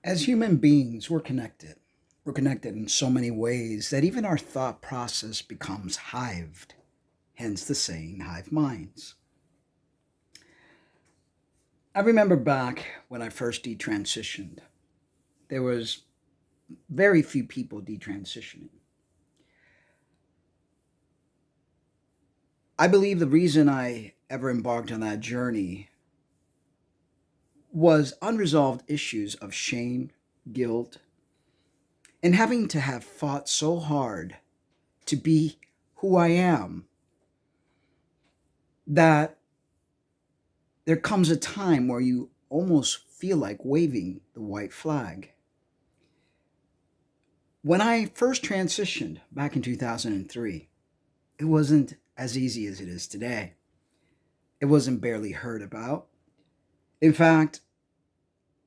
As human beings, we're connected. We're connected in so many ways that even our thought process becomes hived, hence the saying, hive minds. I remember back when I first detransitioned, there was very few people detransitioning. I believe the reason I ever embarked on that journey was unresolved issues of shame, guilt, and having to have fought so hard to be who I am that there comes a time where you almost feel like waving the white flag. When I first transitioned back in 2003, it wasn't as easy as it is today. It wasn't barely heard about. In fact,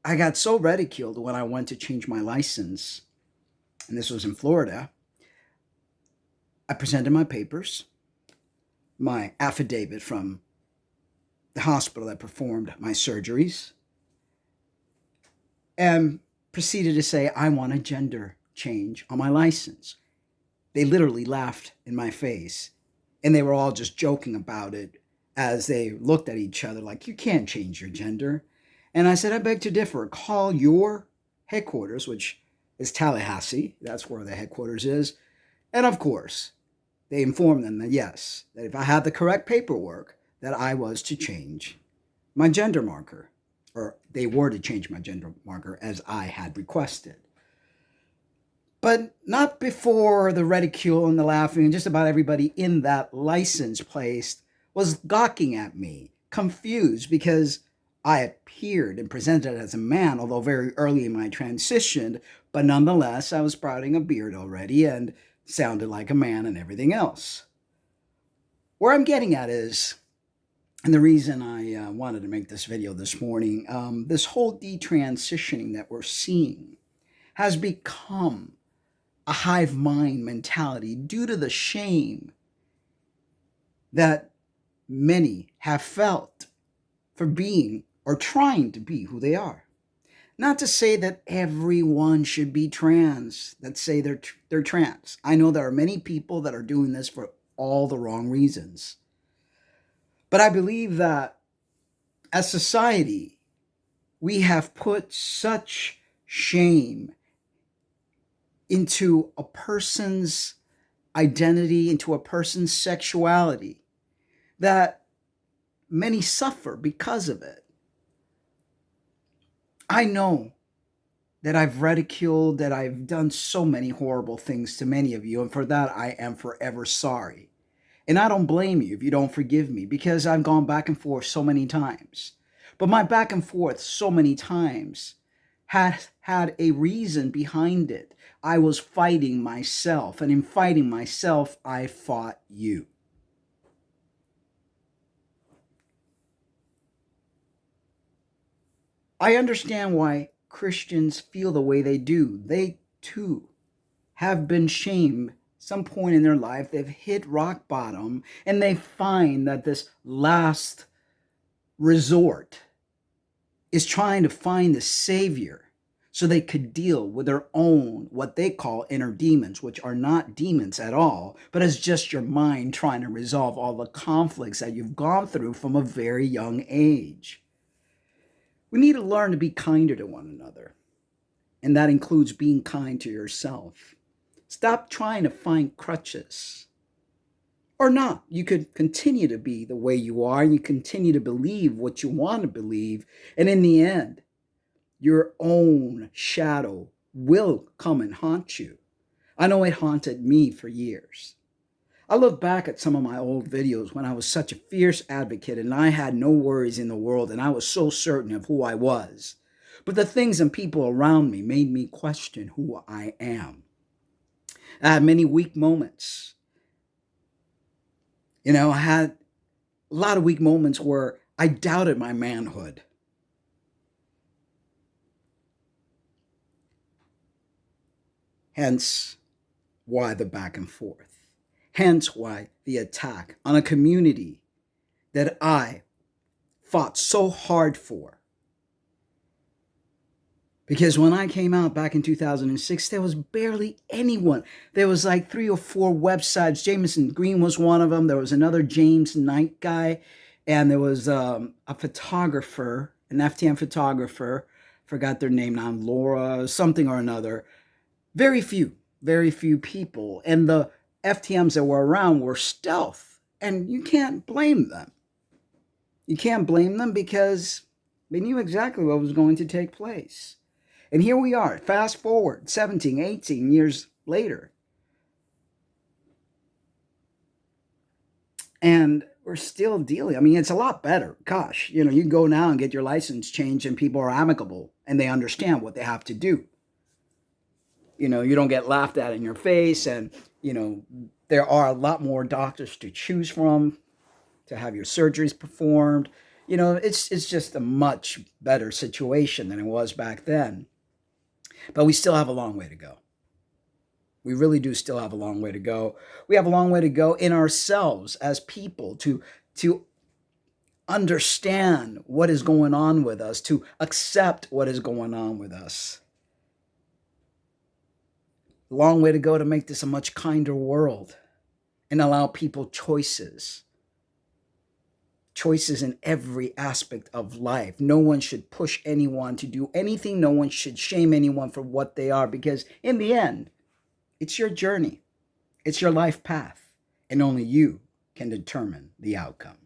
I got so ridiculed when I went to change my license, and this was in Florida. I presented my papers, my affidavit from the hospital that performed my surgeries, and proceeded to say, I want a gender change on my license. They literally laughed in my face, and they were all just joking about it as they looked at each other like, you can't change your gender. And I said, I beg to differ. Call your headquarters, which is Tallahassee. That's where the headquarters is. And of course, they informed them that yes, that if I had the correct paperwork, that I was to change my gender marker, or they were to change my gender marker as I had requested. But not before the ridicule and the laughing, and just about everybody in that license place was gawking at me, confused because I appeared and presented as a man, although very early in my transition, but nonetheless, I was sprouting a beard already and sounded like a man and everything else. Where I'm getting at is, and the reason I wanted to make this video this morning, this whole detransitioning that we're seeing has become a hive mind mentality due to the shame that many have felt for being or trying to be who they are. Not to say that everyone should be trans, that say they're trans. I know there are many people that are doing this for all the wrong reasons. But I believe that as society, we have put such shame into a person's identity, into a person's sexuality, that many suffer because of it. I know that I've ridiculed, that I've done so many horrible things to many of you, and for that I am forever sorry. And I don't blame you if you don't forgive me because I've gone back and forth so many times. But my back and forth so many times had a reason behind it. I was fighting myself, and in fighting myself, I fought you. I understand why Christians feel the way they do. They too have been shamed some point in their life. They've hit rock bottom and they find that this last resort is trying to find the savior so they could deal with their own, what they call inner demons, which are not demons at all, but it's just your mind trying to resolve all the conflicts that you've gone through from a very young age. We need to learn to be kinder to one another, and that includes being kind to yourself. Stop trying to find crutches. Or not. You could continue to be the way you are and you continue to believe what you want to believe. And in the end, your own shadow will come and haunt you. I know it haunted me for years. I look back at some of my old videos when I was such a fierce advocate and I had no worries in the world and I was so certain of who I was. But the things and people around me made me question who I am. I had many weak moments. I had a lot of weak moments where I doubted my manhood. Hence why the back and forth. Hence why the attack on a community that I fought so hard for. Because when I came out back in 2006, there was barely anyone. There was like 3 or 4 websites. Jameson Green was one of them. There was another James Knight guy. And there was a photographer, an FTM photographer. Forgot their name now, Laura, something or another. Very few people. And the FTMs that were around were stealth. And you can't blame them. You can't blame them because they knew exactly what was going to take place. And here we are, fast forward 17, 18 years later. And we're still dealing. I mean, it's a lot better. Gosh, you go now and get your license changed and people are amicable and they understand what they have to do. You don't get laughed at in your face, and, there are a lot more doctors to choose from to have your surgeries performed. It's just a much better situation than it was back then. But we still have a long way to go. We really do still have a long way to go. We have a long way to go in ourselves as people to understand what is going on with us, to accept what is going on with us. A long way to go to make this a much kinder world and allow people choices. Choices in every aspect of life. No one should push anyone to do anything. No one should shame anyone for what they are, because in the end, it's your journey. It's your life path, and only you can determine the outcome.